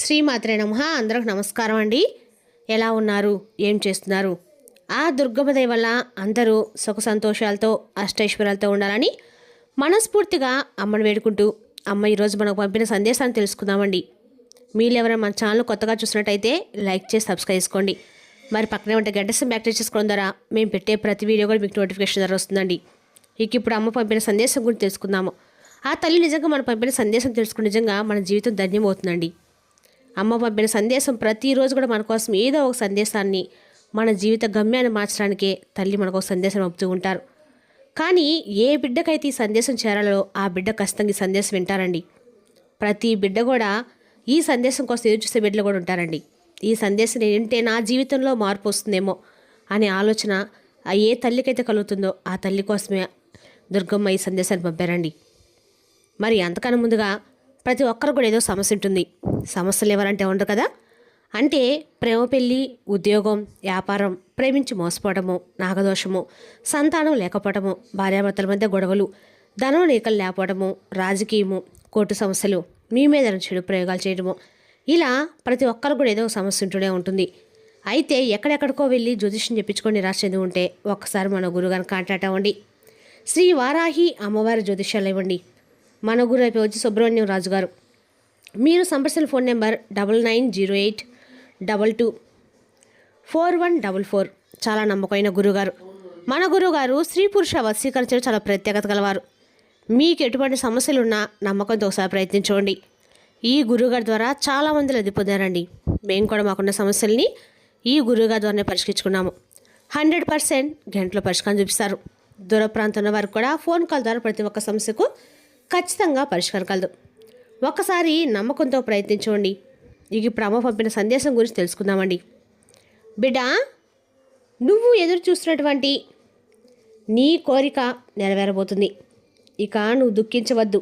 శ్రీమాత్రే నమః. అందరికి నమస్కారం అండి. ఎలా ఉన్నారు, ఏం చేస్తున్నారు? ఆ దుర్గమ్మ దయ వల్ల అందరూ సుఖ సంతోషాలతో అష్టైశ్వర్యాలతో ఉండాలని మనస్ఫూర్తిగా అమ్మను వేడుకుంటూ అమ్మ ఈరోజు మనకు పంపిన సందేశాన్ని తెలుసుకుందామండి. మీరు ఎవరైనా మన ఛానల్ కొత్తగా చూసినట్టయితే లైక్ చేసి సబ్స్క్రైబ్ చేసుకోండి. మరి పక్కనే ఉంటే గంట సింబల్ యాక్టివేట్ చేసుకోవడం ద్వారా మేము పెట్టే ప్రతి వీడియో కూడా మీకు నోటిఫికేషన్ ద్వారా వస్తుందండి. ఇప్పుడు అమ్మ పంపిన సందేశం గురించి తెలుసుకుందాము. ఆ తల్లి నిజంగా మనం పంపిన సందేశం తెలుసుకుని నిజంగా మన జీవితం ధన్యమవుతుందండి. అమ్మ పంపిన సందేశం ప్రతిరోజు కూడా మన కోసం ఏదో ఒక సందేశాన్ని మన జీవిత గమ్యాన్ని మార్చడానికే తల్లి మనకు ఒక సందేశం పంపుతూ ఉంటారు. కానీ ఏ బిడ్డకైతే ఈ సందేశం చేరాలో ఆ బిడ్డ ఖచ్చితంగా ఈ సందేశం వింటారండి. ప్రతి బిడ్డ కూడా ఈ సందేశం కోసం ఎదురు చూసే బిడ్డలు కూడా ఉంటారండి. ఈ సందేశం వింటే నా జీవితంలో మార్పు వస్తుందేమో అనే ఆలోచన ఏ తల్లికైతే కలుగుతుందో ఆ తల్లి కోసమే దుర్గమ్మ ఈ సందేశాన్ని పంపారండి. మరి అంతకన్నా ముందుగా ప్రతి ఒక్కరు కూడా ఏదో సమస్య ఉంటుంది. సమస్యలు ఎవరంటే ఉండరు కదా. అంటే ప్రేమ, పెళ్ళి, ఉద్యోగం, వ్యాపారం, ప్రేమించి మోసపోవడము, నాగదోషము, సంతానం లేకపోవడము, భార్యాభర్తల మధ్య గొడవలు, ధనం రేఖలు లేకపోవడము, రాజకీయము, కోర్టు సమస్యలు, మీ మీద చెడు ప్రయోగాలు చేయడము, ఇలా ప్రతి ఒక్కరు కూడా ఏదో సమస్య ఉంటూనే ఉంటుంది. అయితే ఎక్కడెక్కడికో వెళ్ళి జ్యోతిష్యం చెప్పించుకొని నిరాశ చెంది ఉంటే ఒక్కసారి మన గురుగారిని కాంటాక్ట్ అవ్వండి. శ్రీ వారాహి అమ్మవారి జ్యోతిష్యాలు ఇవ్వండి. మన గురు అయిపోయి వచ్చి సుబ్రహ్మణ్యం రాజు గారు. మీరు సంప్రదించిన ఫోన్ నెంబర్ 9908224144. చాలా నమ్మకమైన గురుగారు. మన గురుగారు స్త్రీ పురుష వశీకరించడం చాలా ప్రత్యేకత గలవారు. మీకు ఎటువంటి సమస్యలున్నా నమ్మకంతో ఒకసారి ప్రయత్నించండి. ఈ గురుగారి ద్వారా చాలామంది లబ్ధి పొందారండి. మేము కూడా మాకున్న సమస్యల్ని ఈ గురుగారి ద్వారానే పరిష్కరించుకున్నాము. 100% గంటలో పరిష్కారం చూపిస్తారు. దూర ప్రాంతంలో వారికి కూడా ఫోన్ కాల్ ద్వారా ప్రతి ఒక్క సమస్యకు ఖచ్చితంగా పరిష్కారం కలదు. ఒక్కసారి నమ్మకంతో ప్రయత్నించండి. ఇప్పుడు అమ్మ పంపిన సందేశం గురించి తెలుసుకుందామండి. బిడ్డ, నువ్వు ఎదురు చూస్తున్నటువంటి నీ కోరిక నెరవేరబోతుంది. ఇక నువ్వు దుఃఖించవద్దు.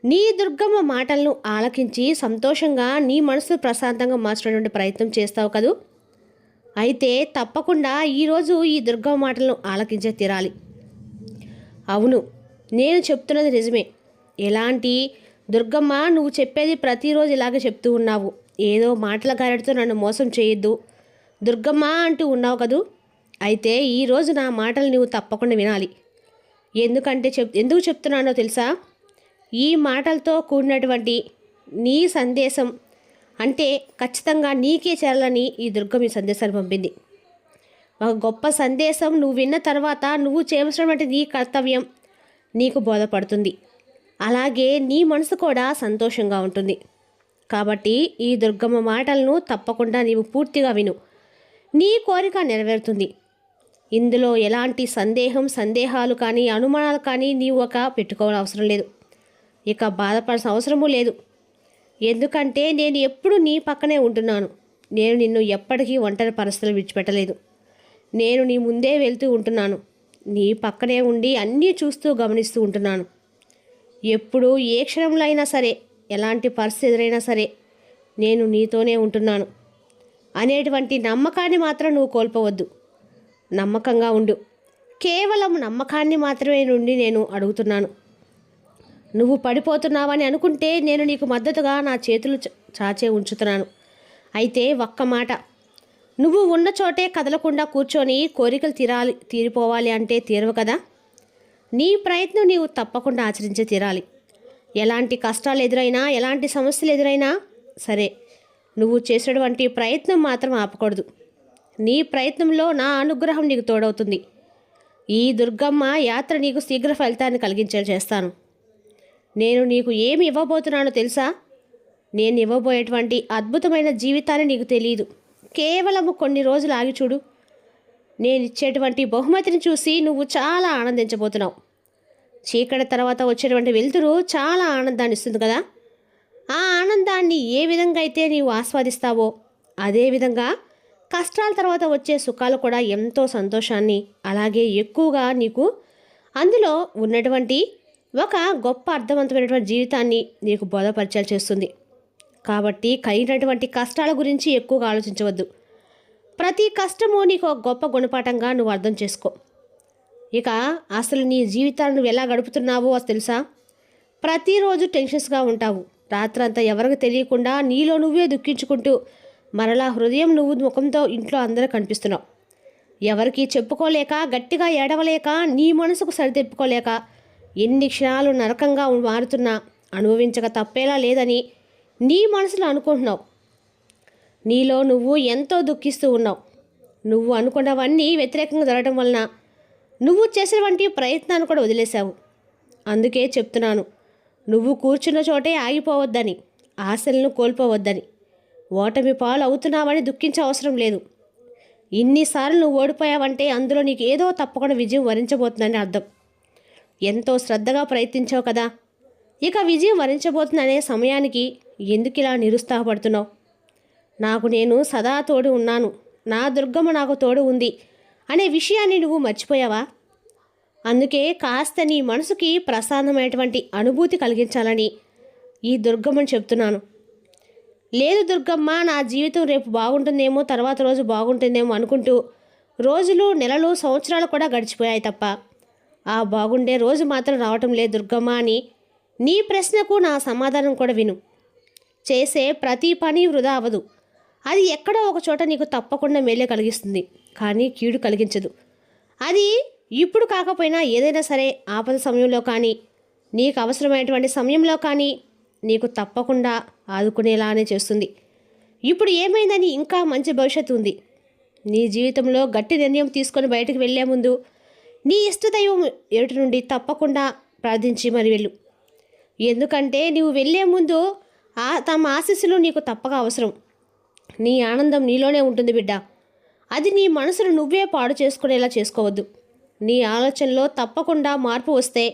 నీ దుర్గమ్మ మాటలను ఆలకించి సంతోషంగా నీ మనసు ప్రశాంతంగా మార్చడానికి ప్రయత్నం చేస్తావు కదూ. అయితే తప్పకుండా ఈరోజు ఈ దుర్గమ్మ మాటలను ఆలకించే తీరాలి. అవును, నేను చెప్తున్నది నిజమే. ఎలాంటి దుర్గమ్మ, నువ్వు చెప్పేది ప్రతిరోజు ఇలాగే చెప్తూ ఉన్నావు. ఏదో మాటల గారెడితో నన్ను మోసం చేయొద్దు దుర్గమ్మ అంటూ ఉన్నావు కదూ. అయితే ఈరోజు నా మాటలు నువ్వు తప్పకుండా వినాలి. ఎందుకు చెప్తున్నానో తెలుసా? ఈ మాటలతో కూడినటువంటి నీ సందేశం అంటే ఖచ్చితంగా నీకే చేరాలని ఈ దుర్గమ్మ ఈ సందేశాన్ని పంపింది. ఒక గొప్ప సందేశం నువ్వు విన్న తర్వాత నువ్వు చేయవలసినటువంటి నీ కర్తవ్యం నీకు బోధపడుతుంది. అలాగే నీ మనసు కూడా సంతోషంగా ఉంటుంది. కాబట్టి ఈ దుర్గమ్మ మాటలను తప్పకుండా నీవు పూర్తిగా విను. నీ కోరిక నెరవేరుతుంది. ఇందులో ఎలాంటి సందేహాలు కానీ అనుమానాలు కానీ నీవు పెట్టుకోవాల్సిన అవసరం లేదు. ఇక బాధపడాల్సిన అవసరమూ లేదు. ఎందుకంటే నేను ఎప్పుడు నీ పక్కనే ఉంటున్నాను. నేను నిన్ను ఎప్పటికీ ఒంటరి పరిస్థితులు విడిచిపెట్టలేదు. నేను నీ ముందే వెళ్తూ ఉంటున్నాను. నీ పక్కనే ఉండి అన్నీ చూస్తూ గమనిస్తూ ఉంటున్నాను. ఎప్పుడు ఏ క్షణంలో అయినా సరే, ఎలాంటి పరిస్థితి ఎదురైనా సరే నేను నీతోనే ఉంటున్నాను అనేటువంటి నమ్మకాన్ని మాత్రం నువ్వు కోల్పోవద్దు. నమ్మకంగా ఉండు. కేవలం నమ్మకాన్ని మాత్రమే నుండి నేను అడుగుతున్నాను. నువ్వు పడిపోతున్నావని అనుకుంటే నేను నీకు మద్దతుగా నా చేతులు చాచే ఉంచుతున్నాను. అయితే ఒక్క మాట, నువ్వు ఉన్న చోటే కదలకుండా కూర్చొని కోరికలు తీరిపోవాలి అంటే తీరవు కదా. నీ ప్రయత్నం నీవు తప్పకుండా ఆచరించే తీరాలి. ఎలాంటి కష్టాలు ఎదురైనా, ఎలాంటి సమస్యలు ఎదురైనా సరే, నువ్వు చేసేటువంటి ప్రయత్నం మాత్రం ఆపకూడదు. నీ ప్రయత్నంలో నా అనుగ్రహం నీకు తోడవుతుంది. ఈ దుర్గమ్మ యాత్ర నీకు శీఘ్ర ఫలితాన్ని కలిగించేలా చేస్తాను. నేను నీకు ఏమి ఇవ్వబోతున్నానో తెలుసా? నేను ఇవ్వబోయేటువంటి అద్భుతమైన జీవితాన్ని నీకు తెలియదు. కేవలము కొన్ని రోజులు ఆగి చూడు. నేను ఇచ్చేటువంటి బహుమతిని చూసి నువ్వు చాలా ఆనందించబోతున్నావు. చీకటి తర్వాత వచ్చేటువంటి వెలుతురు చాలా ఆనందాన్ని ఇస్తుంది కదా. ఆ ఆనందాన్ని ఏ విధంగా అయితే నీవు ఆస్వాదిస్తావో అదేవిధంగా కష్టాల తర్వాత వచ్చే సుఖాలు కూడా ఎంతో సంతోషాన్ని, అలాగే ఎక్కువగా నీకు అందులో ఉన్నటువంటి ఒక గొప్ప అర్థవంతమైనటువంటి జీవితాన్ని నీకు బోధపరిచేలా చేస్తుంది. కాబట్టి కలిగినటువంటి కష్టాల గురించి ఎక్కువగా ఆలోచించవద్దు. ప్రతి కష్టము నీకు ఒక గొప్ప గుణపాఠంగా నువ్వు అర్థం చేసుకో. ఇక అసలు నీ జీవితాన్ని నువ్వు ఎలా గడుపుతున్నావో తెలుసా? ప్రతిరోజు టెన్షన్స్గా ఉంటావు. రాత్రంతా ఎవరికి తెలియకుండా నీలో నువ్వే దుఃఖించుకుంటూ మరలా హృదయం నువ్వు ముఖంతో ఇంట్లో అందరూ కనిపిస్తున్నావు. ఎవరికి చెప్పుకోలేక, గట్టిగా ఏడవలేక, నీ మనసుకు సరిదిప్పుకోలేక ఎన్ని క్షణాలు నరకంగా మారుతున్నా అనుభవించక తప్పేలా లేదని నీ మనసులో అనుకుంటున్నావు. నీలో నువ్వు ఎంతో దుఃఖిస్తూ ఉన్నావు. నువ్వు అనుకున్నవన్నీ వ్యతిరేకంగా జరగడం వలన నువ్వు చేసేటువంటి ప్రయత్నాన్ని కూడా వదిలేశావు. అందుకే చెప్తున్నాను, నువ్వు కూర్చున్న చోటే ఆగిపోవద్దని, ఆశలను కోల్పోవద్దని. ఓటమి పాలు అవుతున్నావని దుఃఖించే అవసరం లేదు. ఇన్నిసార్లు నువ్వు ఓడిపోయావంటే అందులో నీకు ఏదో తప్పకుండా విజయం వరించబోతుందని అర్థం. ఎంతో శ్రద్ధగా ప్రయత్నించావు కదా, ఇక విజయం వరించబోతుందనే సమయానికి ఎందుకు ఇలా నిరుత్సాహపడుతున్నావు? నాకు నేను సదా తోడు ఉన్నాను, నా దుర్గమ్మ నాకు తోడు ఉంది అనే విషయాన్ని నువ్వు మర్చిపోయావా? అందుకే కాస్త నీ మనసుకి ప్రశాంతమైనటువంటి అనుభూతి కలిగించాలని ఈ దుర్గమ్మని చెప్తున్నాను. లేదు దుర్గమ్మ, నా జీవితం రేపు బాగుంటుందేమో, తర్వాత రోజు బాగుంటుందేమో అనుకుంటూ రోజులు, నెలలు, సంవత్సరాలు కూడా గడిచిపోయాయి తప్ప ఆ బాగుండే రోజు మాత్రం రావటం లేదు దుర్గమ్మ అని నీ ప్రశ్నకు నా సమాధానం కూడా విను. చేసే ప్రతి పని వృధా అవ్వదు. అది ఎక్కడో ఒక చోట నీకు తప్పకుండా మేలే కలిగిస్తుంది, కానీ కీడు కలిగించదు. అది ఇప్పుడు కాకపోయినా ఏదైనా సరే ఆపద సమయంలో కానీ, నీకు అవసరమైనటువంటి సమయంలో కానీ నీకు తప్పకుండా ఆదుకునేలానే చేస్తుంది. ఇప్పుడు ఏమైందని ఇంకా మంచి భవిష్యత్తు ఉంది. నీ జీవితంలో గట్టి నిర్ణయం తీసుకొని బయటకు వెళ్లే ముందు నీ ఇష్టదైవం ఎదుటి నుండి తప్పకుండా ప్రార్థించి మరి వెళ్ళు. ఎందుకంటే నువ్వు వెళ్లే ముందు తమ ఆశీస్సులు నీకు తప్పక అవసరం. నీ ఆనందం నీలోనే ఉంటుంది బిడ్డ. అది నీ మనసును నువ్వే పాడు చేసుకునేలా చేసుకోవద్దు. నీ ఆలోచనలో తప్పకుండా మార్పు వస్తే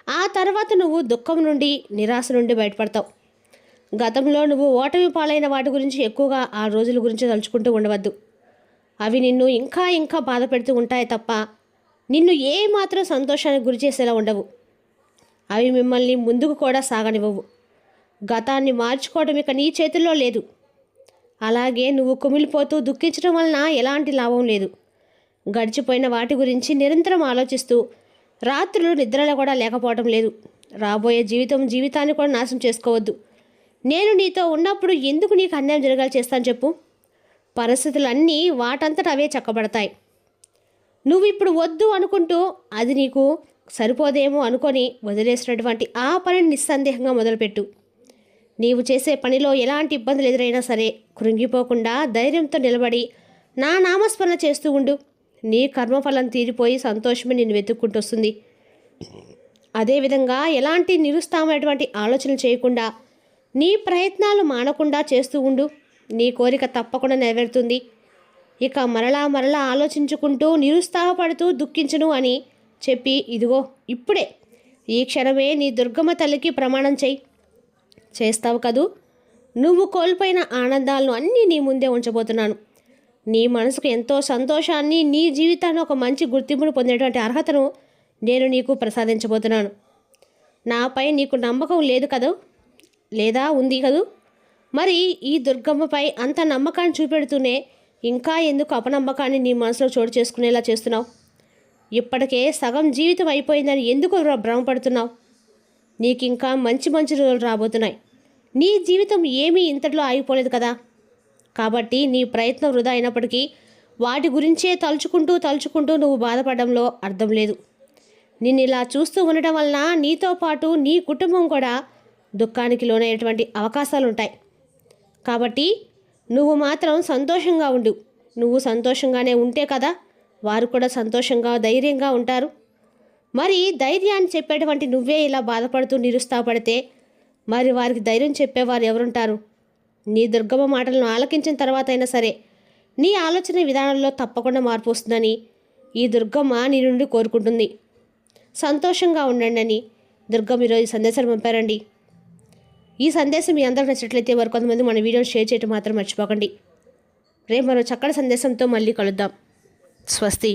ఆ తర్వాత నువ్వు దుఃఖం నుండి, నిరాశ నుండి బయటపడతావు. గతంలో నువ్వు ఓటమి పాలైన వాటి గురించి ఎక్కువగా ఆ రోజుల గురించి తలుచుకుంటూ ఉండవద్దు. అవి నిన్ను ఇంకా ఇంకా బాధ పెడుతూ ఉంటాయి తప్ప నిన్ను ఏమాత్రం సంతోషానికి గురి చేసేలా ఉండవు. అవి మిమ్మల్ని ముందుకు కూడా సాగనివ్వవు. గతాన్ని మార్చుకోవడం ఇక నీ చేతుల్లో లేదు. అలాగే నువ్వు కుమిలిపోతూ దుఃఖించడం వలన ఎలాంటి లాభం లేదు. గడిచిపోయిన వాటి గురించి నిరంతరం ఆలోచిస్తూ రాత్రులు నిద్రలో కూడా లేకపోవడం లేదు. రాబోయే జీవితాన్ని కూడా నాశనం చేసుకోవద్దు. నేను నీతో ఉన్నప్పుడు ఎందుకు నీకు అన్యాయం జరగాలి చేస్తాను చెప్పు? పరిస్థితులన్నీ వాటంతట అవే చక్కబడతాయి. నువ్వు ఇప్పుడు వద్దు అనుకుంటూ అది నీకు సరిపోదేమో అనుకొని వదిలేసినటువంటి ఆ పనిని నిస్సందేహంగా మొదలుపెట్టు. నీవు చేసే పనిలో ఎలాంటి ఇబ్బందులు ఎదురైనా సరే కృంగిపోకుండా ధైర్యంతో నిలబడి నా నామస్మరణ చేస్తూ ఉండు. నీ కర్మఫలం తీరిపోయి సంతోషమే నిన్ను వెతుక్కుంటూ వస్తుంది. అదేవిధంగా ఎలాంటి నిరుత్సాహమైనటువంటి ఆలోచనలు చేయకుండా నీ ప్రయత్నాలు మానకుండా చేస్తూ ఉండు. నీ కోరిక తప్పకుండా నెరవేరుతుంది. ఇక మరలా ఆలోచించుకుంటూ నిరుత్సాహపడుతూ దుఃఖించును అని చెప్పి ఇదిగో ఇప్పుడే ఈ క్షణమే నీ దుర్గమ్మ తల్లికి ప్రమాణం చేస్తావు కదూ. నువ్వు కోల్పోయిన ఆనందాలను అన్నీ నీ ముందే ఉంచబోతున్నాను. నీ మనసుకు ఎంతో సంతోషాన్ని, నీ జీవితాన్ని ఒక మంచి గుర్తింపును పొందేటువంటి అర్హతను నేను నీకు ప్రసాదించబోతున్నాను. నాపై నీకు నమ్మకం లేదు కదూ, లేదా ఉంది కదూ? మరి ఈ దుర్గమ్మపై అంత నమ్మకాన్ని చూపెడుతూనే ఇంకా ఎందుకు అపనమ్మకాన్ని నీ మనసులో చోటు చేసుకునేలా చేస్తున్నావు? ఇప్పటికే సగం జీవితం అయిపోయిందని ఎందుకు భ్రమపడుతున్నావు? నీకు ఇంకా మంచి రోజులు రాబోతున్నాయి. నీ జీవితం ఏమీ ఇంతట్లో ఆగిపోలేదు కదా. కాబట్టి నీ ప్రయత్నం వృధా అయినప్పటికీ వాటి గురించే తలుచుకుంటూ నువ్వు బాధపడడంలో అర్థం లేదు. నిన్ను ఇలా చూస్తూ ఉండటం వలన నీతో పాటు నీ కుటుంబం కూడా దుఃఖానికి లోనయ్యేటువంటి అవకాశాలు ఉంటాయి. కాబట్టి నువ్వు మాత్రం సంతోషంగా ఉండు. నువ్వు సంతోషంగానే ఉంటే కదా వారు కూడా సంతోషంగా, ధైర్యంగా ఉంటారు. మరి ధైర్యాన్ని చెప్పేటువంటి నువ్వే ఇలా బాధపడుతూ నిరుత్సాహపడితే మరి వారికి ధైర్యం చెప్పేవారు ఎవరుంటారు? నీ దుర్గమ్మ మాటలను ఆలకించిన తర్వాత అయినా సరే నీ ఆలోచన విధానంలో తప్పకుండా మార్పు వస్తుందని ఈ దుర్గమ్మ నీ నుండి కోరుకుంటుంది. సంతోషంగా ఉండండి అని దుర్గమ్మ ఈరోజు సందేశాలు పంపారండి. ఈ సందేశం మీ అందరికి నచ్చినట్లయితే కొంతమంది మన వీడియోని షేర్ చేయడం మాత్రం మర్చిపోకండి. రేపు మరో చక్కటి సందేశంతో మళ్ళీ కలుద్దాం. స్వస్తి.